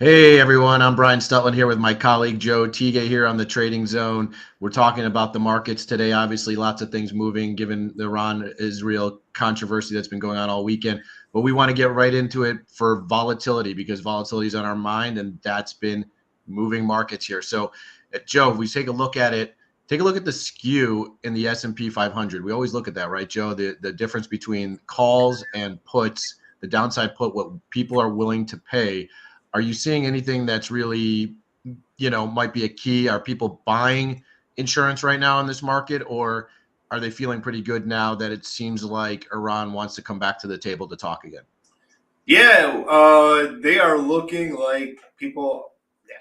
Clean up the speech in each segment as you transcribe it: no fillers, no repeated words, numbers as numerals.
Hey everyone, I'm Brian Stutland here with my colleague Joe Teague here on the Trading Zone. We're talking about the markets today. Obviously, lots of things moving given the Iran-Israel controversy that's been going on all weekend. But we want to get right into it for volatility because volatility is on our mind, and that's been moving markets here. So, Joe, if we take a look at it, take a look at the skew in the S&P 500. We always look at that, right, Joe? The difference between calls and puts, the downside put, what people are willing to pay. Are you seeing anything that's really, might be a key? Are people buying insurance right now in this market, or are they feeling pretty good now that it seems like Iran wants to come back to the table to talk again? Yeah, they are looking like people.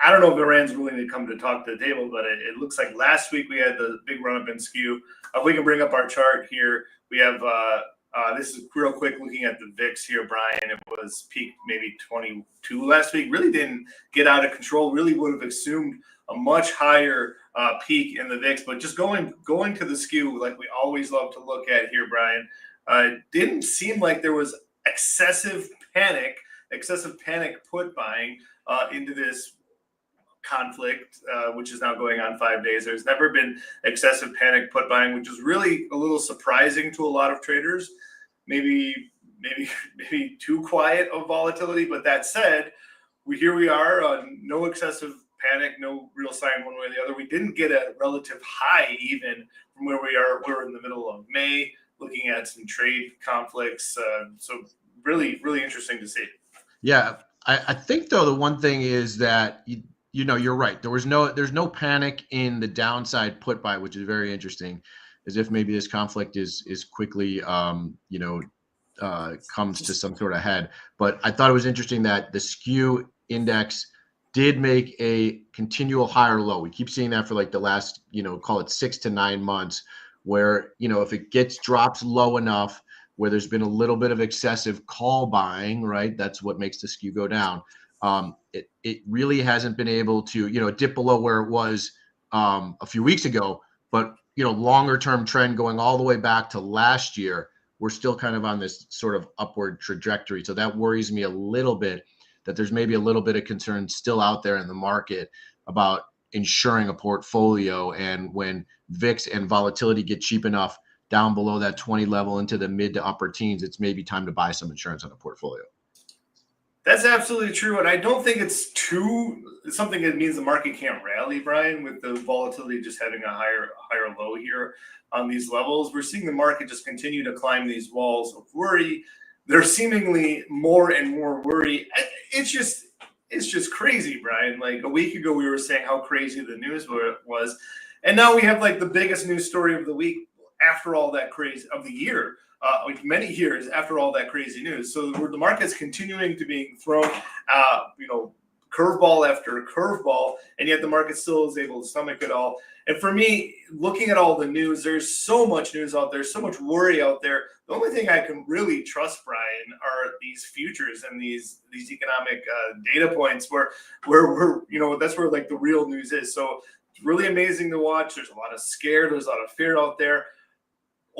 I don't know if Iran's willing to come to talk to the table, but it looks like last week we had the big run up in skew. We can bring up our chart here. We have this is real quick looking at the VIX here, Brian. It was peaked maybe 22 last week. Really didn't get out of control. Really would have assumed a much higher peak in the VIX, but just going to the skew like we always love to look at here, Brian. Didn't seem like there was excessive panic put buying into this conflict, which is now going on 5 days. There's never been excessive panic put buying, which is really a little surprising to a lot of traders. Maybe too quiet of volatility. But that said, we are, no excessive panic, no real sign one way or the other. We didn't get a relative high even from where we are. We're in the middle of May, looking at some trade conflicts. So really, really interesting to see. Yeah, I think though the one thing is that you're right. There's no panic in the downside put by, which is very interesting, as if maybe this conflict is quickly comes to some sort of head. But I thought it was interesting that the skew index did make a continual higher low. We keep seeing that for like the last, call it 6 to 9 months, where, if it drops low enough where there's been a little bit of excessive call buying, right? That's what makes the skew go down. It really hasn't been able to, dip below where it was a few weeks ago, but longer term trend going all the way back to last year, we're still kind of on this sort of upward trajectory. So that worries me a little bit, that there's maybe a little bit of concern still out there in the market about insuring a portfolio. And when VIX and volatility get cheap enough down below that 20 level into the mid to upper teens, it's maybe time to buy some insurance on a portfolio. That's absolutely true. And I don't think it's something that means the market can't rally, Brian, with the volatility just having a higher low here on these levels. We're seeing the market just continue to climb these walls of worry. There's seemingly more and more worry. It's just crazy, Brian. Like a week ago, we were saying how crazy the news was. And now we have like the biggest news story of the week after all that crazy of the year. Like many years after all that crazy news. So the market's continuing to being thrown, curveball after curveball, and yet the market still is able to stomach it all. And for me, looking at all the news, there's so much news out there, so much worry out there. The only thing I can really trust, Brian, are these futures and these economic data points where we're, that's where like the real news is. So it's really amazing to watch. There's a lot of scare, there's a lot of fear out there.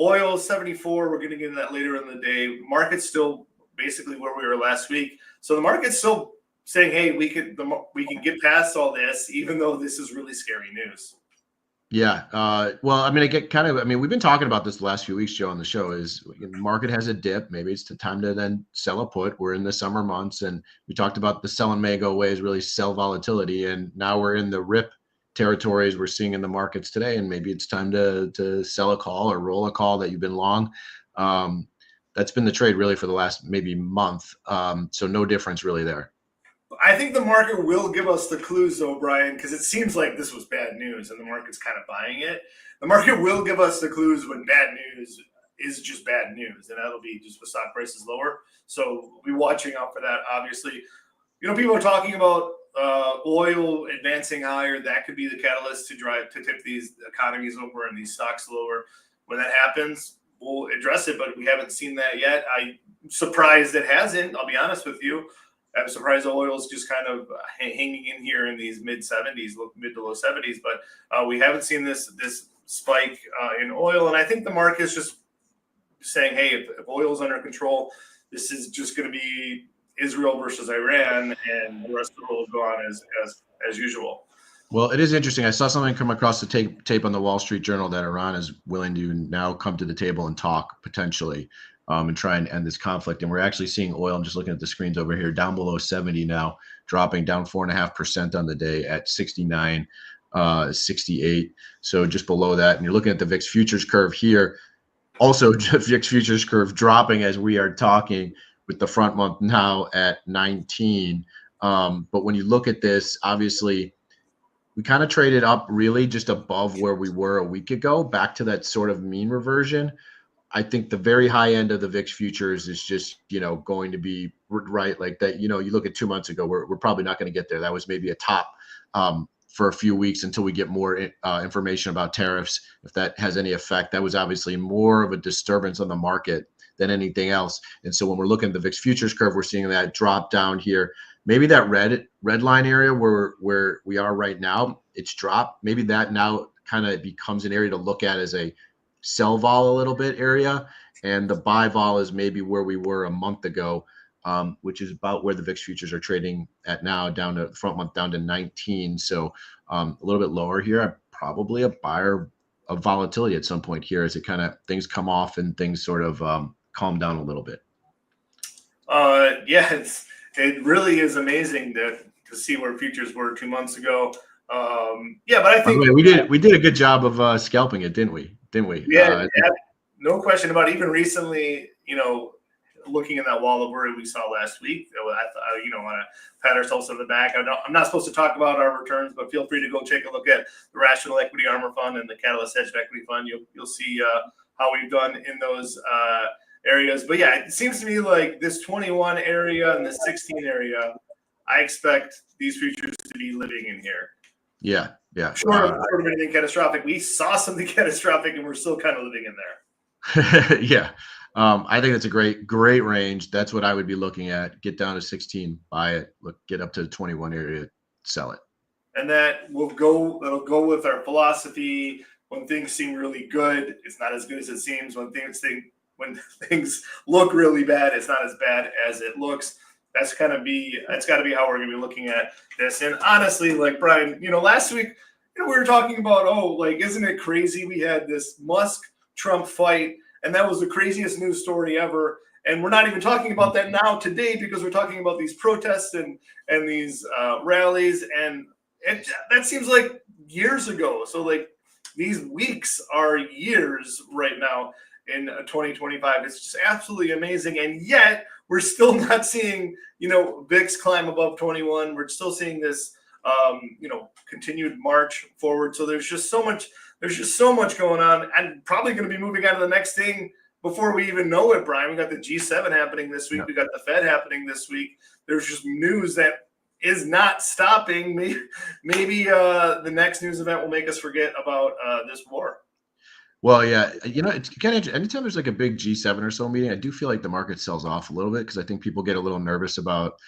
Oil 74, we're going to get into that later in the day. Market's still basically where we were last week. So the market's still saying, hey, we can get past all this, even though this is really scary news. Yeah. Well, I mean, we've been talking about this the last few weeks, Joe, on the show. Is the market has a dip. Maybe it's the time to then sell a put. We're in the summer months, and we talked about the sell and may go away is really sell volatility. And now we're in the rip territories we're seeing in the markets today, and maybe it's time to sell a call or roll a call that you've been long. That's been the trade really for the last maybe month. So no difference really there. I think the market will give us the clues, though, Brian, because it seems like this was bad news, and the market's kind of buying it. The market will give us the clues when bad news is just bad news, and that'll be just with stock prices lower. So we'll be watching out for that, obviously. People are talking about oil advancing higher. That could be the catalyst to tip these economies over and these stocks lower. When that happens, we'll address it, but we haven't seen that yet. I'm surprised it hasn't, I'll be honest with you. I'm surprised oil's just kind of hanging in here in these mid to low 70s, but we haven't seen this spike in oil. And I think the market's just saying, hey, if oil's under control, this is just going to be Israel versus Iran, and the rest of the world will go on as usual. Well, it is interesting. I saw something come across the tape on the Wall Street Journal that Iran is willing to now come to the table and talk potentially, and try and end this conflict. And we're actually seeing oil. I'm just looking at the screens over here, down below 70 now, dropping down 4.5% on the day at 69, 68. So just below that. And you're looking at the VIX futures curve here. Also, VIX futures curve dropping as we are talking, with the front month now at 19. But when you look at this, obviously, we kind of traded up really just above where we were a week ago, back to that sort of mean reversion. I think the very high end of the VIX futures is just, going to be right like that. You look at 2 months ago, we're probably not going to get there. That was maybe a top for a few weeks until we get more information about tariffs, if that has any effect. That was obviously more of a disturbance on the market than anything else. And so when we're looking at the VIX futures curve, we're seeing that drop down here. Maybe that red line area where we are right now, it's dropped. Maybe that now kind of becomes an area to look at as a sell vol a little bit area. And the buy vol is maybe where we were a month ago, which is about where the VIX futures are trading at now, down to front month down to 19. So a little bit lower here. Probably a buyer of volatility at some point here as it kind of things come off and things sort of calm down a little bit. It really is amazing to see where futures were 2 months ago. But I think we did a good job of scalping it, didn't we? Yeah, no question about it. Even recently, looking at that wall of worry we saw last week, I want to pat ourselves on the back. I'm not supposed to talk about our returns, but feel free to go take a look at the Rational Equity Armor Fund and the Catalyst Hedged Equity Fund. You'll see how we've done in those areas. But yeah, it seems to me like this 21 area and the 16 area, I expect these futures to be living in here. Yeah. Short of anything catastrophic. We saw something catastrophic and we're still kind of living in there. Yeah. I think that's a great range. That's what I would be looking at. Get down to 16, buy it. Get up to the 21 area, sell it. And that'll go with our philosophy. When things seem really good, it's not as good as it seems. When things look really bad, it's not as bad as it looks. That's got to be how we're going to be looking at this. And honestly, like Brian, last week, we were talking about, isn't it crazy? We had this Musk-Trump fight, and that was the craziest news story ever. And we're not even talking about that now today because we're talking about these protests and these rallies, and that seems like years ago. So these weeks are years right now in 2025. It's just absolutely amazing, and yet we're still not seeing VIX climb above 21. We're still seeing this continued march forward. So there's just so much going on, and probably going to be moving on to the next thing before we even know it, Brian. We got the G7 happening this week. Yeah. We got the Fed happening this week. There's just news that is not stopping. Maybe the next news event will make us forget about this war. Well, yeah, it's kind of anytime there's like a big G7 or so meeting, I do feel like the market sells off a little bit because I think people get a little nervous about,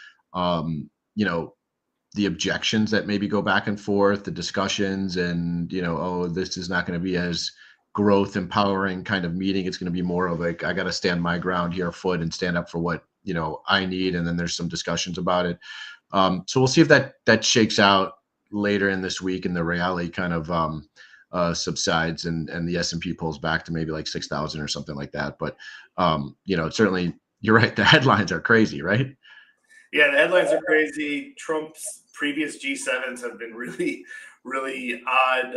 the objections that maybe go back and forth, the discussions, and this is not going to be as growth empowering kind of meeting. It's going to be more of like, I got to stand my ground here, foot, and stand up for what I need, and then there's some discussions about it. So we'll see if that shakes out later in this week, and the rally kind of subsides, and the S&P pulls back to maybe like 6,000 or something like that. But certainly you're right. The headlines are crazy, right? Yeah, the headlines are crazy. Trump's previous G7s have been really, really odd.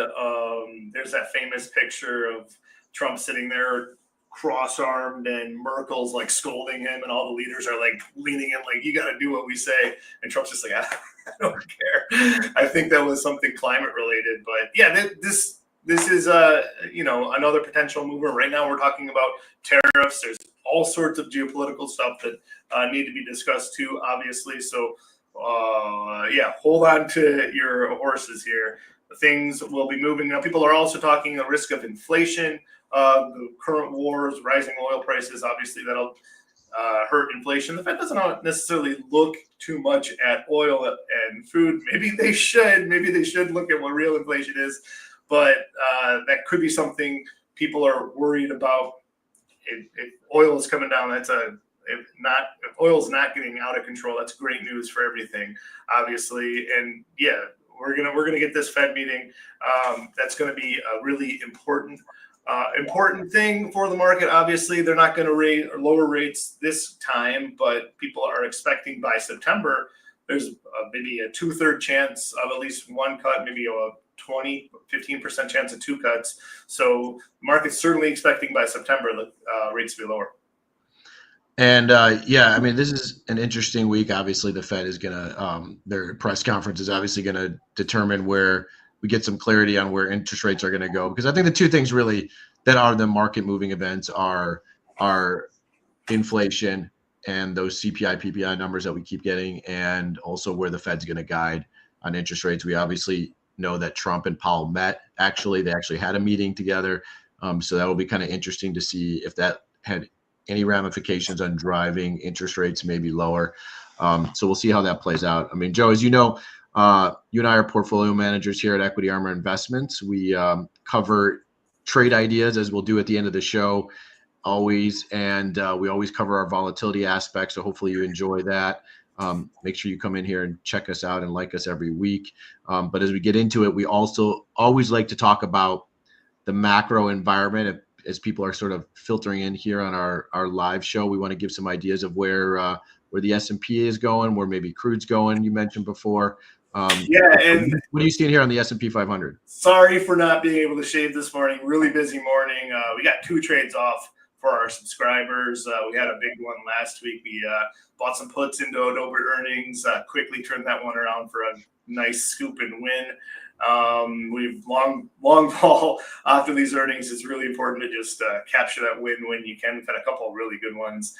There's that famous picture of Trump sitting there cross-armed and Merkel's like scolding him, and all the leaders are like leaning in like, you got to do what we say. And Trump's just like, I don't care. I think that was something climate related. But yeah, this is another potential mover. Right now we're talking about tariffs. There's all sorts of geopolitical stuff that need to be discussed too, obviously. So hold on to your horses here. Things will be moving. Now, people are also talking the risk of inflation, the current wars, rising oil prices. Obviously, that'll hurt inflation. The Fed doesn't necessarily look too much at oil and food. Maybe they should. Maybe they should look at what real inflation is. But that could be something people are worried about. If oil is coming down, that's a if oil's not getting out of control, that's great news for everything, obviously. And yeah, we're gonna get this Fed meeting. That's going to be a really important thing for the market. Obviously, they're not going to lower rates this time, but people are expecting by September there's maybe a 2/3 chance of at least one cut, maybe a 15% chance of two cuts. So the market's certainly expecting by September the rates to be lower. And yeah, I mean, this is an interesting week. Obviously, the Fed is going to, their press conference is obviously going to determine where we get some clarity on where interest rates are going to go. Because I think the two things really that are the market moving events are inflation and those CPI, PPI numbers that we keep getting, and also where the Fed's going to guide on interest rates. We obviously know that Trump and Powell met. They actually had a meeting together. So that will be kind of interesting to see if that had any ramifications on driving interest rates maybe lower. So we'll see how that plays out. I mean, Joe, as you know, you and I are portfolio managers here at Equity Armor Investments. We cover trade ideas, as we'll do at the end of the show always, and we always cover our volatility aspects. So hopefully you enjoy that. Make sure you come in here and check us out and like us every week. But as we get into it, we also always like to talk about the macro environment. As people are sort of filtering in here on our live show, we want to give some ideas of where the S&P is going, where maybe crude's going. You mentioned before. Yeah, and what are you seeing here on the S&P 500? Sorry for not being able to shave this morning. Really busy morning. We got 2 trades off for our subscribers. We had a big one last week. We bought some puts into Adobe earnings, quickly turned that one around for a nice scoop and win. We've long haul after these earnings. It's really important to just capture that win when you can. We've had a couple of really good ones.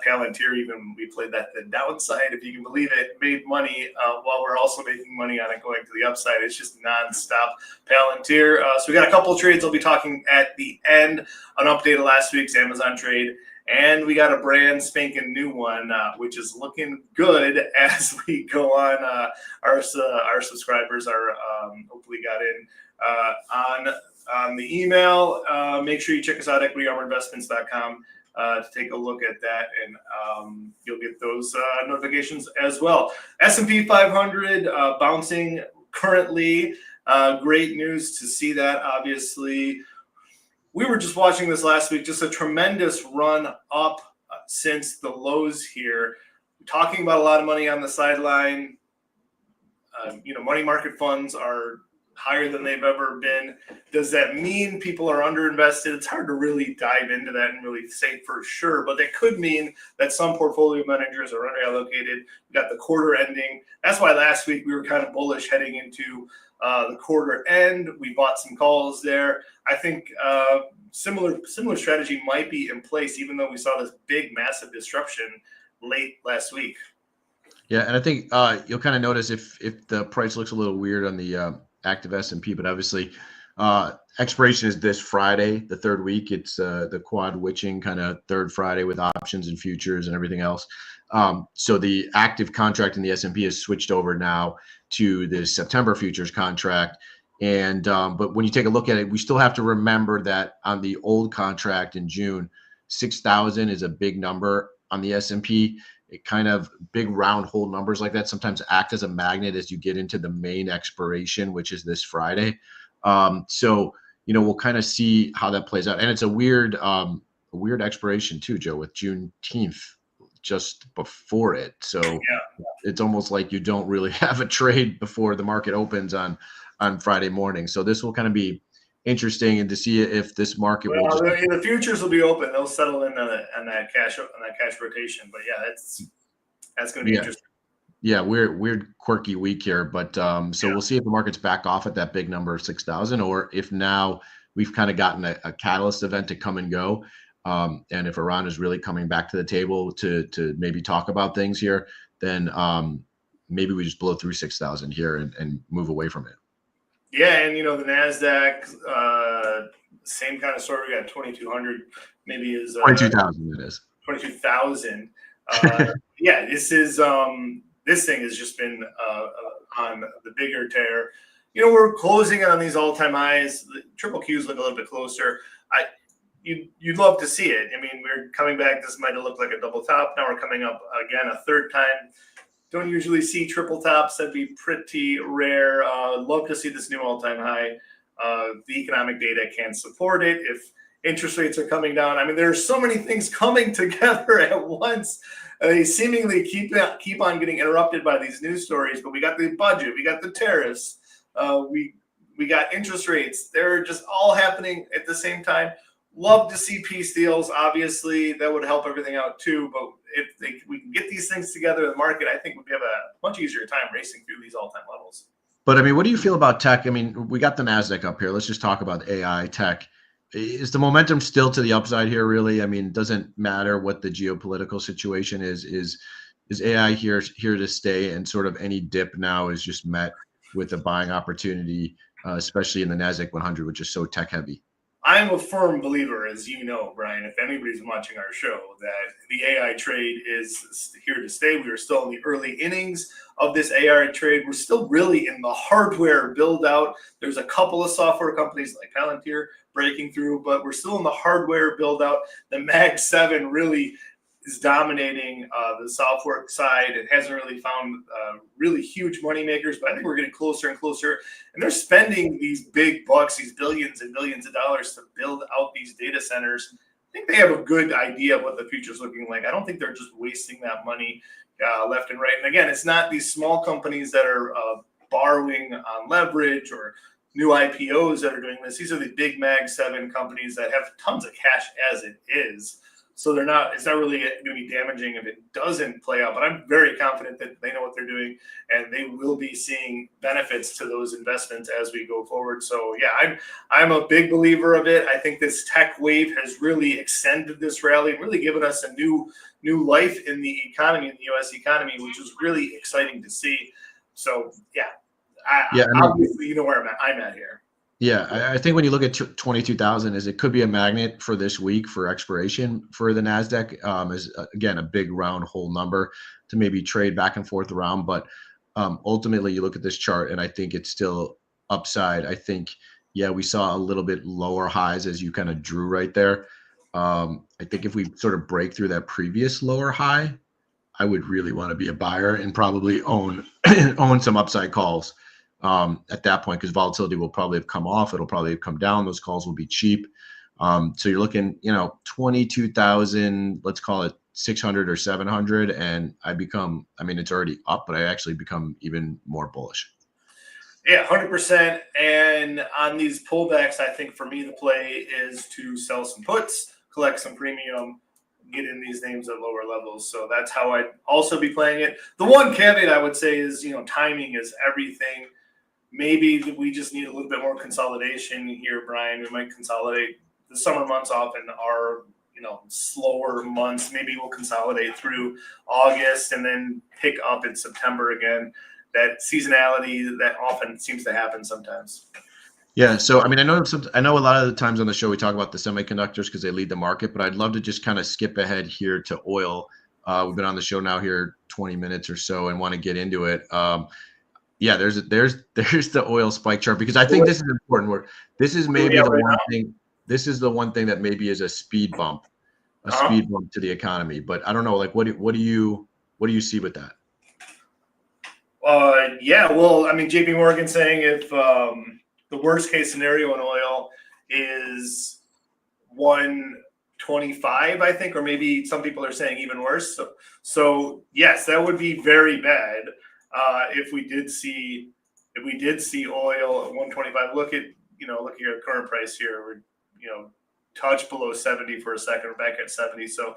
Palantir, even we played that the downside, if you can believe it, made money while we're also making money on it going to the upside. It's just nonstop Palantir. So we got a couple of trades I'll be talking at the end. An update of last week's Amazon trade. And we got a brand spanking new one, which is looking good as we go on. Our subscribers are hopefully got in on the email. Make sure you check us out, equityarmorinvestments.com, to take a look at that, and you'll get those notifications as well. S&P 500 bouncing currently. Great news to see that, obviously. We were just watching this last week, just a tremendous run up since the lows here. Talking about a lot of money on the sideline. Money market funds are higher than they've ever been. Does that mean people are underinvested? It's hard to really dive into that and really say for sure, but that could mean that some portfolio managers are underallocated. We got the quarter ending. That's why last week we were kind of bullish heading into the quarter end. We bought some calls there. I think similar strategy might be in place, even though we saw this big, massive disruption late last week. Yeah, and I think you'll kind of notice if the price looks a little weird on the active S&P, but obviously expiration is this Friday, the third week. It's the quad witching kind of third Friday with options and futures and everything else. So the active contract in the S&P has switched over now to the September futures contract. And but when you take a look at it, we still have to remember that on the old contract in June, 6,000 is a big number on the S&P. It kind of big round hole numbers like that sometimes act as a magnet as you get into the main expiration, which is this Friday. So we'll kind of see how that plays out. And it's a weird expiration too, Joe, with Juneteenth just before it. So yeah, it's almost like you don't really have a trade before the market opens on Friday morning. So this will kind of be interesting, and to see if this market will the futures will be open. They'll settle in on that cash rotation. But yeah, that's going to be interesting. Yeah, weird quirky week here, but we'll see if the market's back off at that big number of 6,000, or if now we've kind of gotten a catalyst event to come and go. And if Iran is really coming back to the table to maybe talk about things here, then maybe we just blow through 6,000 here and move away from it. Yeah, and the NASDAQ, same kind of story. We got 2,200, maybe is 22,000. It is 22,000. Yeah, this thing has just been on the bigger tear. We're closing on these all-time highs. The triple Qs look a little bit closer. you'd love to see it. I mean, we're coming back. This might have looked like a double top. Now we're coming up again a third time. Don't usually see triple tops. That'd be pretty rare. Love to see this new all-time high. The economic data can support it. If interest rates are coming down, I mean, there's so many things coming together at once. They seemingly keep on getting interrupted by these news stories. But we got the budget, we got the tariffs, we got interest rates. They're just all happening at the same time. Love to see peace deals. Obviously, that would help everything out too. But if we can get these things together in the market, I think we'd have a much easier time racing through these all-time levels. But I mean, what do you feel about tech? I mean, we got the NASDAQ up here. Let's just talk about AI tech. Is the momentum still to the upside here, really? I mean, it doesn't matter what the geopolitical situation is. Is AI here to stay? And sort of any dip now is just met with a buying opportunity, especially in the NASDAQ 100, which is so tech heavy. I'm a firm believer, as you know, Brian, if anybody's watching our show, that the AI trade is here to stay. We are still in the early innings of this AI trade. We're still really in the hardware build out. There's a couple of software companies like Palantir breaking through, but we're still in the hardware build out. The Mag 7 really is dominating the software side. It hasn't really found really huge money makers, but I think we're getting closer and closer. And they're spending these big bucks, these billions and billions of dollars to build out these data centers. I think they have a good idea of what the future is looking like. I don't think they're just wasting that money left and right. And again, it's not these small companies that are borrowing on leverage or new IPOs that are doing this. These are the big Mag 7 companies that have tons of cash as it is. So it's not really going to be damaging if it doesn't play out. But I'm very confident that they know what they're doing and they will be seeing benefits to those investments as we go forward. So yeah, I'm a big believer of it. I think this tech wave has really extended this rally and really given us a new life in the economy, in the U.S. economy, which is really exciting to see. So yeah, obviously you know where I'm at here. Yeah, I think when you look at 22,000, it could be a magnet for this week for expiration for the NASDAQ. Is again a big round whole number to maybe trade back and forth around. But ultimately, you look at this chart, and I think it's still upside. I think we saw a little bit lower highs as you kind of drew right there. I think if we sort of break through that previous lower high, I would really want to be a buyer and probably own some upside calls. At that point, because volatility will probably have come off, it'll probably have come down. Those calls will be cheap. So you're looking, 22,000, let's call it 600 or 700, and it's already up, but I actually become even more bullish. Yeah, 100%. And on these pullbacks, I think for me the play is to sell some puts, collect some premium, get in these names at lower levels. So that's how I'd also be playing it. The one caveat I would say is, timing is everything. Maybe we just need a little bit more consolidation here, Brian. We might consolidate. The summer months often are, slower months. Maybe we'll consolidate through August and then pick up in September again. That seasonality that often seems to happen sometimes. Yeah. So, I know a lot of the times on the show we talk about the semiconductors because they lead the market, but I'd love to just kind of skip ahead here to oil. We've been on the show now here 20 minutes or so and want to get into it. There's the oil spike chart because I think this is important. This is maybe the one thing. This is the one thing that maybe is a speed bump to the economy. But I don't know. Like, what do you see with that? JP Morgan saying if the worst case scenario in oil is 125, I think, or maybe some people are saying even worse. So yes, that would be very bad. If we did see oil at 125, look at your current price here. We're touch below 70 for a second. We're back at 70. So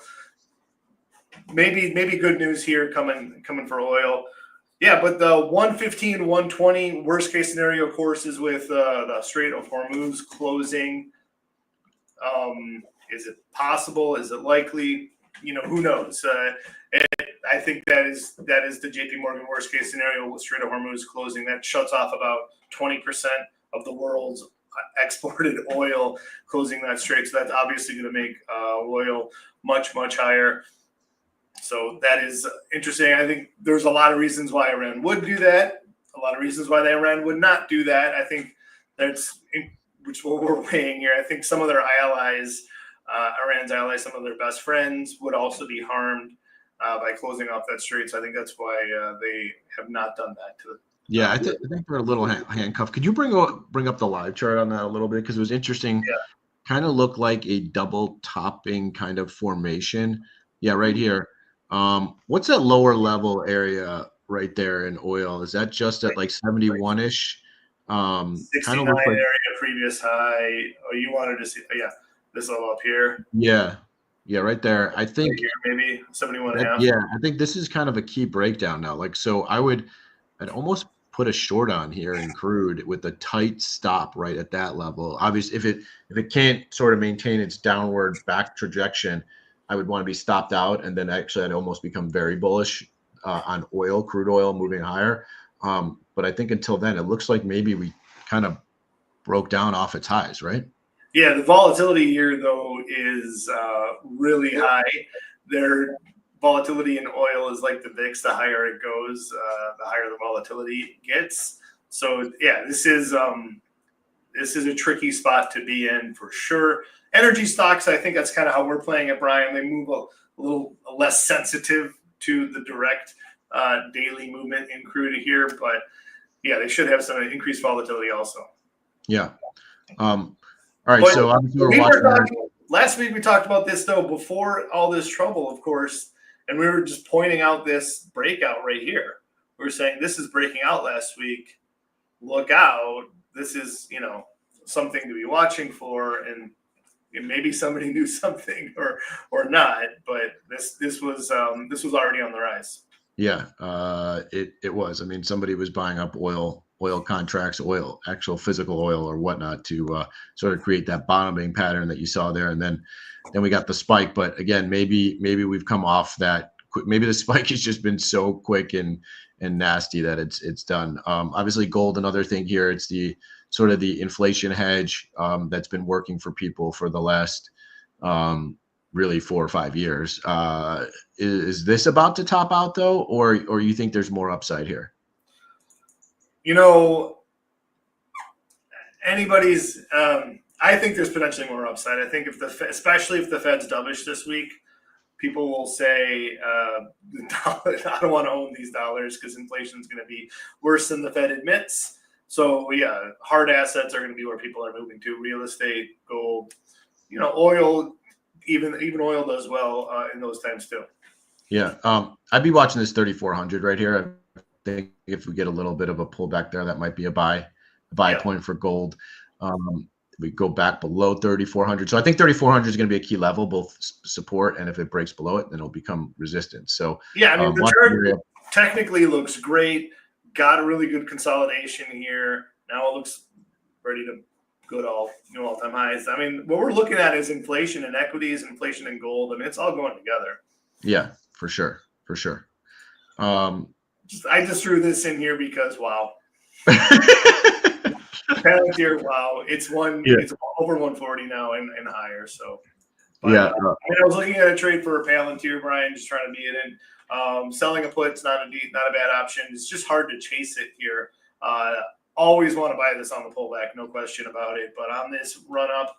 maybe good news here coming for oil. Yeah, but the 115, 120 worst case scenario, of course, is with the Strait of Hormuz closing. Is it possible? Is it likely? Who knows? I think that is the JP Morgan worst case scenario with Strait of Hormuz closing. That shuts off about 20% of the world's exported oil, closing that strait. So that's obviously going to make oil much, much higher. So that is interesting. I think there's a lot of reasons why Iran would do that, a lot of reasons why Iran would not do that. I think which what we're weighing here. I think some of their allies Iran's allies, some of their best friends, would also be harmed by closing off that strait. So I think that's why they have not done that to Yeah, I think they're a little handcuffed. Could you bring up the live chart on that a little bit? Because it was interesting. Yeah. Kind of looked like a double topping kind of formation. Yeah, right here. What's that lower level area right there in oil? Is that just at like 71-ish? Kind 69 of looks like, area previous high. Oh, you wanted to see? Yeah, this level up here. yeah, right there. I think Right here, maybe 71 and a half. yeah, I think this is kind of a key breakdown now. Like, so I'd almost put a short on here in crude with a tight stop right at that level. Obviously, if it can't sort of maintain its downward back trajectory, I would want to be stopped out, and then actually I'd almost become very bullish on oil, crude oil moving higher. But I think until then, it looks like maybe we kind of broke down off its highs, right? Yeah, the volatility here though is really high. Their volatility in oil is like the VIX. The higher it goes, the higher the volatility gets. So yeah, this is a tricky spot to be in for sure. Energy stocks, I think that's kind of how we're playing it, Brian. They move a little less sensitive to the direct daily movement in crude here, but yeah, they should have some increased volatility also. Yeah. All right. But so obviously we're watching. Last week we talked about this though before all this trouble, of course, and we were just pointing out this breakout right here. We were saying this is breaking out last week. Look out! This is something to be watching for, and maybe somebody knew something or not, but this was already on the rise. Yeah, it was. I mean, somebody was buying up oil contracts, actual physical oil or whatnot to sort of create that bottoming pattern that you saw there, and then we got the spike. But again, maybe we've come off that. Maybe the spike has just been so quick and nasty that it's done. Obviously, gold, another thing here. It's the sort of the inflation hedge that's been working for people for the last really 4 or 5 years. Is this about to top out though, or you think there's more upside here? Anybody's. I think there's potentially more upside. I think especially if the Fed's dovish this week, people will say, I don't want to own these dollars because inflation is going to be worse than the Fed admits. So yeah, hard assets are going to be where people are moving to: real estate, gold, oil. Even oil does well in those times too. Yeah, I'd be watching this 3,400 right here. I think if we get a little bit of a pullback there, that might be a buy point for gold. We go back below 3,400. So I think 3,400 is going to be a key level, both support, and if it breaks below it, then it'll become resistance. So yeah, I mean the chart technically looks great. Got a really good consolidation here. Now it looks ready to go to all-time highs. I mean, what we're looking at is inflation in equities, inflation in gold. I mean, it's all going together. Yeah, for sure. I just threw this in here because wow. Palantir, wow, it's over 140 now and higher. So, but, I was looking at a trade for a Palantir, Brian, just trying to be it in. Selling a put's not a bad option. It's just hard to chase it here. Always want to buy this on the pullback, no question about it. But on this run up,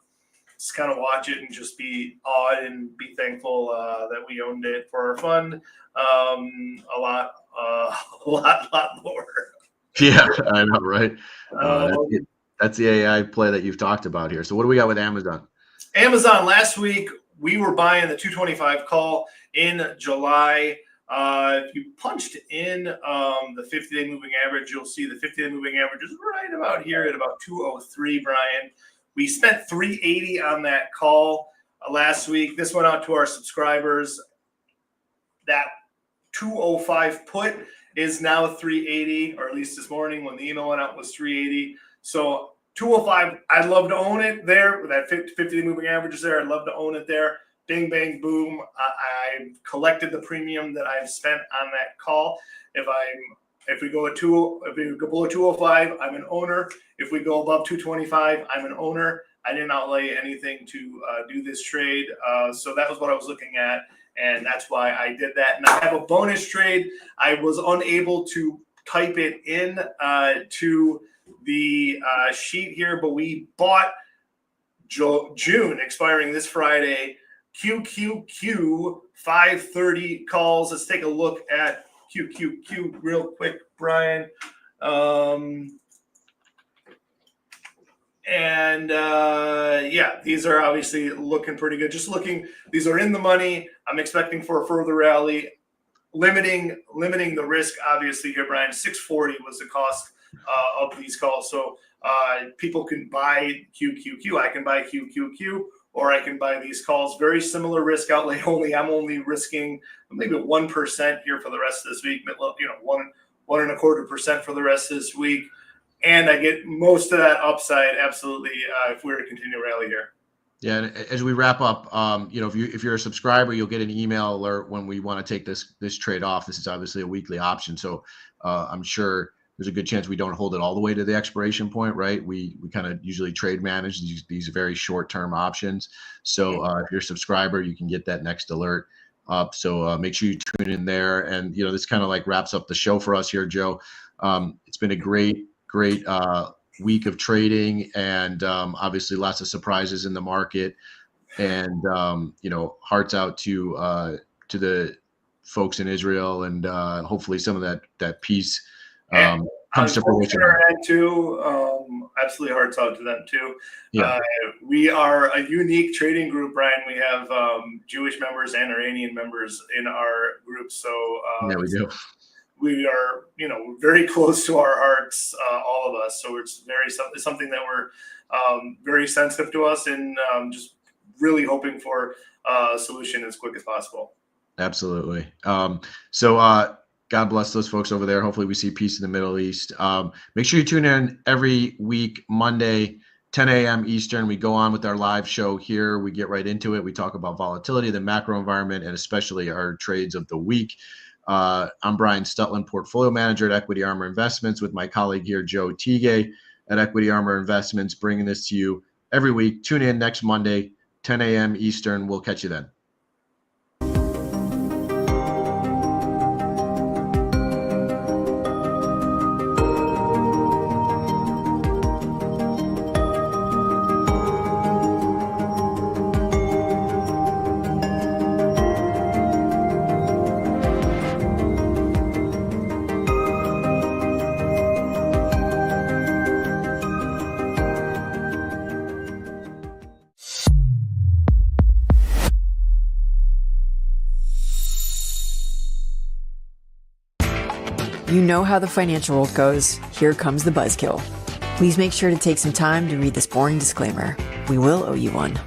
just kind of watch it and just be awed and be thankful that we owned it for our fund. A lot lower. Yeah, I know, right? That's the AI play that you've talked about here. So what do we got with Amazon? Amazon, last week, we were buying the 225 call in July. If you punched in the 50-day moving average, you'll see the 50-day moving average is right about here at about 203, Brian. We spent 380 on that call last week. This went out to our subscribers. That 205 put is now 380, or at least this morning when the email went out was 380. So 205, I'd love to own it there. That 50-day moving average is there. I'd love to own it there. Bing, bang, boom. I collected the premium that I've spent on that call. If we go below 205, I'm an owner. If we go above 225, I'm an owner. I didn't outlay anything to do this trade. So that was what I was looking at. And that's why I did that. And I have a bonus trade. I was unable to type it in to the sheet here, but we bought June, expiring this Friday. QQQ 530 calls. Let's take a look at QQQ real quick, Brian. These are obviously looking pretty good. These are in the money. I'm expecting for a further rally, limiting the risk. Obviously, here, Brian, 640 was the cost of these calls. So people can buy QQQ. I can buy QQQ, or I can buy these calls. Very similar risk outlay. I'm only risking maybe 1% here for the rest of this week. 1.25% for the rest of this week. And I get most of that upside, absolutely, if we were to continue rally here. Yeah, and as we wrap up, if you're a subscriber, you'll get an email alert when we want to take this trade off. This is obviously a weekly option, so I'm sure there's a good chance we don't hold it all the way to the expiration point, right? We kind of usually trade manage these very short-term options. So if you're a subscriber, you can get that next alert up. So make sure you tune in there. And this kind of like wraps up the show for us here, Joe. It's been a great week of trading, and obviously lots of surprises in the market. And hearts out to the folks in Israel, and hopefully some of that peace comes to fruition. Too, absolutely hearts out to them too. Yeah. We are a unique trading group, Brian. We have Jewish members and Iranian members in our group. So yeah, we do. We are, very close to our hearts, all of us. So it's something that we're very sensitive to us, and just really hoping for a solution as quick as possible. Absolutely. So God bless those folks over there. Hopefully we see peace in the Middle East. Make sure you tune in every week, Monday, 10 a.m. Eastern. We go on with our live show here. We get right into it. We talk about volatility, the macro environment, and especially our trades of the week. I'm Brian Stutland, Portfolio Manager at Equity Armor Investments, with my colleague here, Joe Teague at Equity Armor Investments, bringing this to you every week. Tune in next Monday, 10 a.m. Eastern. We'll catch you then. You know how the financial world goes. Here comes the buzzkill. Please make sure to take some time to read this boring disclaimer. We will owe you one.